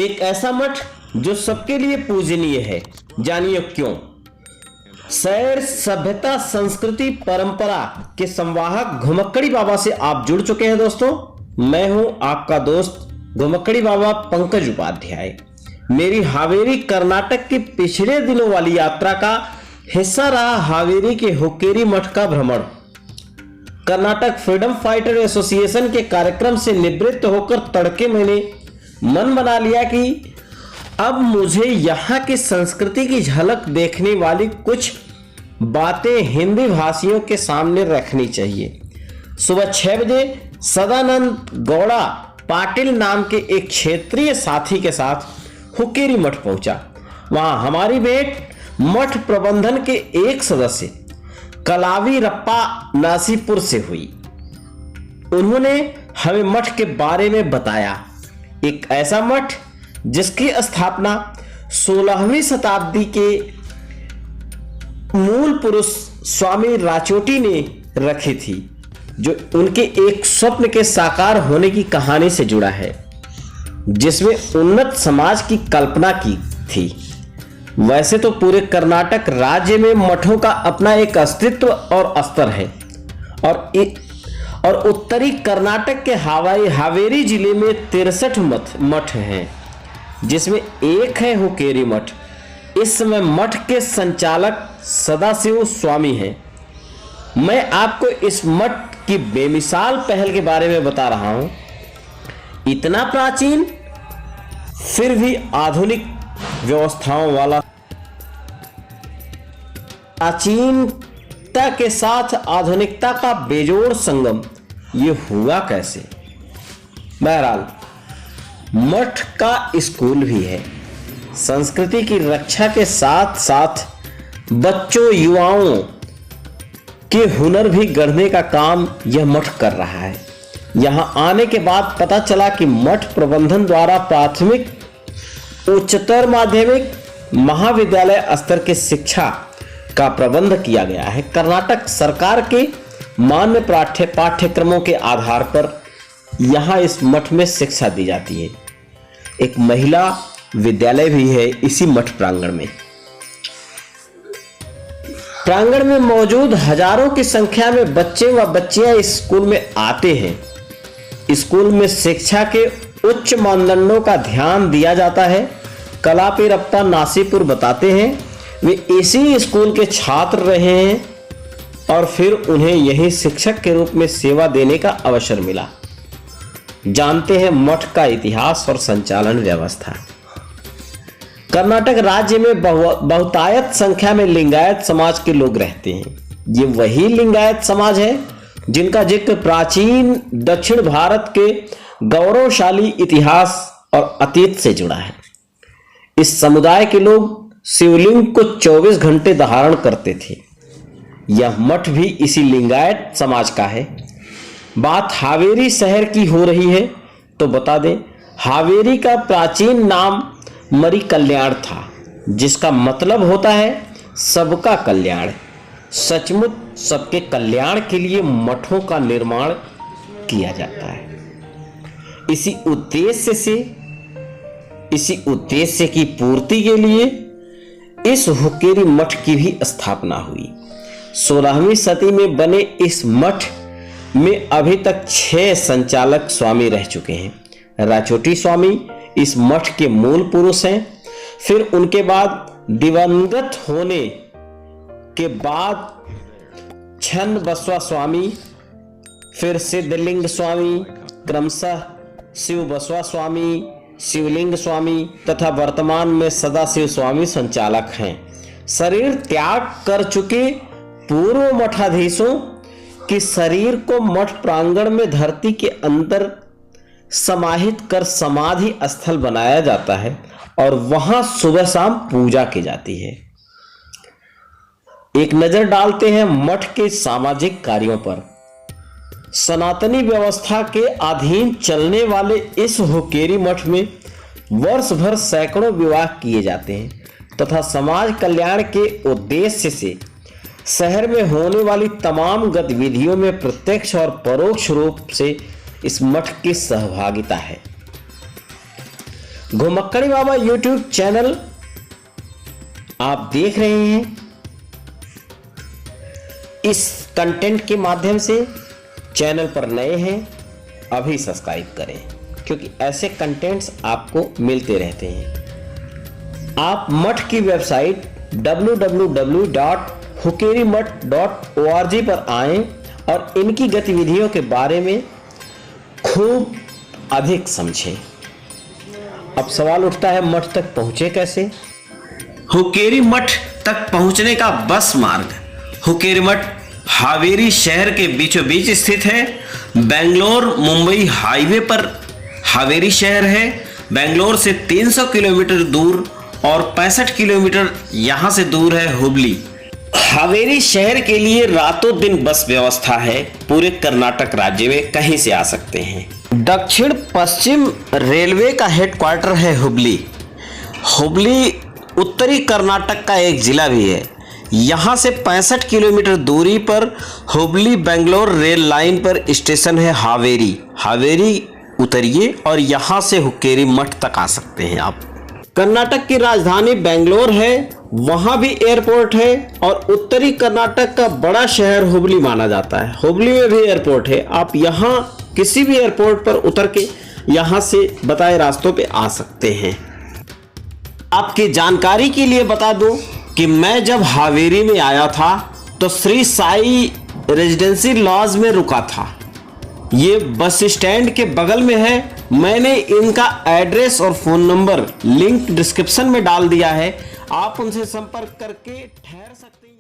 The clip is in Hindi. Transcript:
एक ऐसा मठ जो सबके लिए पूजनीय है, जानिए क्यों। शैर सभ्यता संस्कृति परंपरा के संवाहक घुमक्कड़ी बाबा से आप जुड़ चुके हैं दोस्तों। मैं हूं आपका दोस्त घुमक्कड़ी बाबा पंकज उपाध्याय। मेरी हावेरी कर्नाटक के पिछले दिनों वाली यात्रा का हिस्सा रहा हावेरी के हुक्केरी मठ का भ्रमण। कर्नाटक फ्रीडम फाइटर एसोसिएशन के कार्यक्रम से निवृत्त होकर तड़के मैंने मन बना लिया कि अब मुझे यहाँ की संस्कृति की झलक देखने वाली कुछ बातें हिंदी भाषियों के सामने रखनी चाहिए। सुबह 6 बजे सदानंद गौड़ा पाटिल नाम के एक क्षेत्रीय साथी के साथ हुक्केरी मठ पहुंचा। वहां हमारी भेंट मठ प्रबंधन के एक सदस्य कलावी रप्पा नासीपुर से हुई। उन्होंने हमें मठ के बारे में बताया। एक ऐसा मठ जिसकी स्थापना 16वीं शताब्दी के मूल पुरुष स्वामी राचोटी ने रखी थी, जो उनके एक स्वप्न के साकार होने की कहानी से जुड़ा है, जिसमें उन्नत समाज की कल्पना की थी। वैसे तो पूरे कर्नाटक राज्य में मठों का अपना एक अस्तित्व और स्तर है, और उत्तरी कर्नाटक के हावेरी जिले में 63 मठ हैं, जिसमें एक है हुक्केरी मठ। इस समय मठ के संचालक सदाशिव स्वामी हैं। मैं आपको इस मठ की बेमिसाल पहल के बारे में बता रहा हूं। इतना प्राचीन फिर भी आधुनिक व्यवस्थाओं वाला, प्राचीनता के साथ आधुनिकता का बेजोड़ संगम, ये हुआ कैसे? बहरहाल मठ का स्कूल भी है। संस्कृति की रक्षा के साथ साथ बच्चों युवाओं के हुनर भी गढ़ने का काम यह मठ कर रहा है। यहां आने के बाद पता चला कि मठ प्रबंधन द्वारा प्राथमिक, उच्चतर माध्यमिक, महाविद्यालय स्तर की शिक्षा का प्रबंध किया गया है। कर्नाटक सरकार के मान्य पाठ्यक्रमों के आधार पर यहां इस मठ में शिक्षा दी जाती है। एक महिला विद्यालय भी है इसी मठ प्रांगण में। प्रांगण में मौजूद हजारों की संख्या में बच्चे व बच्चियां इस स्कूल में आते हैं। स्कूल में शिक्षा के उच्च मानदंडों का ध्यान दिया जाता है। कलापी रप्पा नासीपुर बताते हैं वे इसी स्कूल के छात्र रहे हैं और फिर उन्हें यही शिक्षक के रूप में सेवा देने का अवसर मिला। जानते हैं मठ का इतिहास और संचालन व्यवस्था। कर्नाटक राज्य में बहुतायत संख्या में लिंगायत समाज के लोग रहते हैं। ये वही लिंगायत समाज है जिनका जिक्र प्राचीन दक्षिण भारत के गौरवशाली इतिहास और अतीत से जुड़ा है। इस समुदाय के लोग शिवलिंग को 24 घंटे धारण करते थे। यह मठ भी इसी लिंगायत समाज का है। बात हावेरी शहर की हो रही है तो बता दें, हावेरी का प्राचीन नाम मरी कल्याण था, जिसका मतलब होता है सबका कल्याण। सचमुच सबके कल्याण के लिए मठों का निर्माण किया जाता है। इसी उद्देश्य की पूर्ति के लिए इस हुक्केरी मठ की भी स्थापना हुई। 16वीं सदी में बने इस मठ में अभी तक 6 संचालक स्वामी रह चुके हैं। राचोटी स्वामी इस मठ के मूल पुरुष हैं। फिर उनके बाद दिवंगत होने के बाद छन्न बसवा स्वामी, फिर सिद्धलिंग स्वामी, क्रमशः शिव बसवा स्वामी, शिवलिंग स्वामी तथा वर्तमान में सदाशिव स्वामी संचालक हैं। शरीर त्याग कर चुके पूर्व मठाधीशों के शरीर को मठ प्रांगण में धरती के अंदर समाहित कर समाधि स्थल बनाया जाता है और वहां सुबह शाम पूजा की जाती है। एक नजर डालते हैं मठ के सामाजिक कार्यों पर। सनातनी व्यवस्था के अधीन चलने वाले इस हुक्केरी मठ में वर्ष भर सैकड़ों विवाह किए जाते हैं तथा समाज कल्याण के उद्देश्य से शहर में होने वाली तमाम गतिविधियों में प्रत्यक्ष और परोक्ष रूप से इस मठ की सहभागिता है। घुमक्कड़ी बाबा यूट्यूब चैनल आप देख रहे हैं। इस कंटेंट के माध्यम से चैनल पर नए हैं अभी सब्सक्राइब करें, क्योंकि ऐसे कंटेंट्स आपको मिलते रहते हैं। आप मठ की वेबसाइट www.hukerimठ.org पर आएं और इनकी गतिविधियों के बारे में खूब अधिक समझें। अब सवाल उठता है, मठ तक पहुंचे कैसे? हुक्केरी मठ तक पहुंचने का बस मार्ग हुक्केरी मठ हावेरी शहर के बीचों बीच स्थित है। बेंगलोर मुंबई हाईवे पर हावेरी शहर है। बेंगलोर से 300 किलोमीटर दूर और 65 किलोमीटर यहां से दूर है हुबली। हावेरी शहर के लिए रातों दिन बस व्यवस्था है। पूरे कर्नाटक राज्य में कहीं से आ सकते हैं। दक्षिण पश्चिम रेलवे का हेडक्वार्टर है हुबली। हुबली उत्तरी कर्नाटक का एक जिला भी है। यहाँ से 65 किलोमीटर दूरी पर हुबली बेंगलोर रेल लाइन पर स्टेशन है हावेरी। हावेरी उतरिए और यहाँ से हुक्केरी मठ तक आ सकते हैं आप। कर्नाटक की राजधानी बेंगलोर है, वहाँ भी एयरपोर्ट है और उत्तरी कर्नाटक का बड़ा शहर हुबली माना जाता है। हुबली में भी एयरपोर्ट है। आप यहाँ किसी भी एयरपोर्ट पर उतर के यहाँ से बताए रास्तों पे आ सकते हैं। आपकी जानकारी के लिए बता दूं कि मैं जब हावेरी में आया था तो श्री साई रेजिडेंसी लॉज में रुका था। ये बस स्टैंड के बगल में है। मैंने इनका एड्रेस और फोन नंबर लिंक डिस्क्रिप्शन में डाल दिया है। आप उनसे संपर्क करके ठहर सकते हैं।